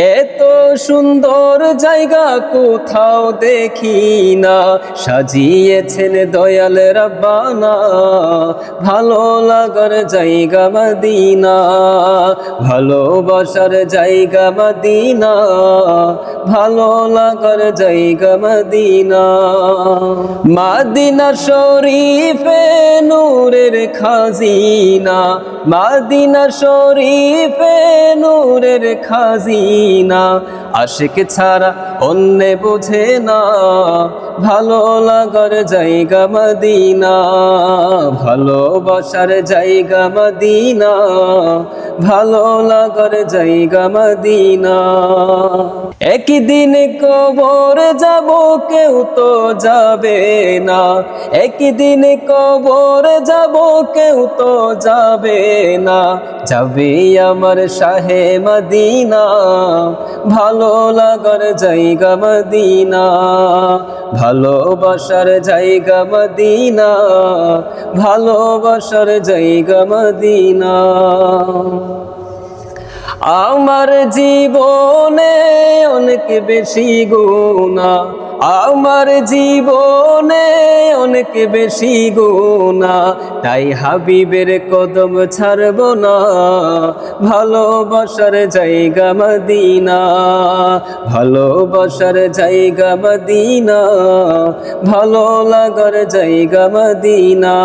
এত সুন্দর জায়গা কোথাও দেখি না, সাজিয়েছেন দয়াল রব্বানা, ভালো লাগার জায়গা মদিনা, ভালোবাসার জায়গা মদিনা, ভালো লাগার জায়গা মদিনা। মদিনা শরীফে নূরের খাজিনা, মদিনা শরীফে নূরের খাজিনা, আশিক ছাড়া অন্য বোঝে না, ভালো লাগার জায়গা মদিনা, ভালোবাসার জায়গা মদিনা, ভালো লাগার জায়গা মদিনা। একদিন কবর যাব কেউ তো যাবে না, একদিন কবর যাব কেউ তো যাবে না, যাবে আমার শাহে মদিনা, ভালো লাগার জায়গা মদিনা, ভালোবাসার জায়গা মদিনা, ভালোবাসার জায়গা মদিনা। আমার জীবনে অনেক বেশি গুনাহ, আমার জীবনে অনেক বেশি গুনাহ, তাই হাবিবের কদম ছাড়ব না, ভালোবাসার জায়গা মদিনা, ভালোবাসার জায়গা মদিনা, ভালো লাগার জায়গা মদিনা।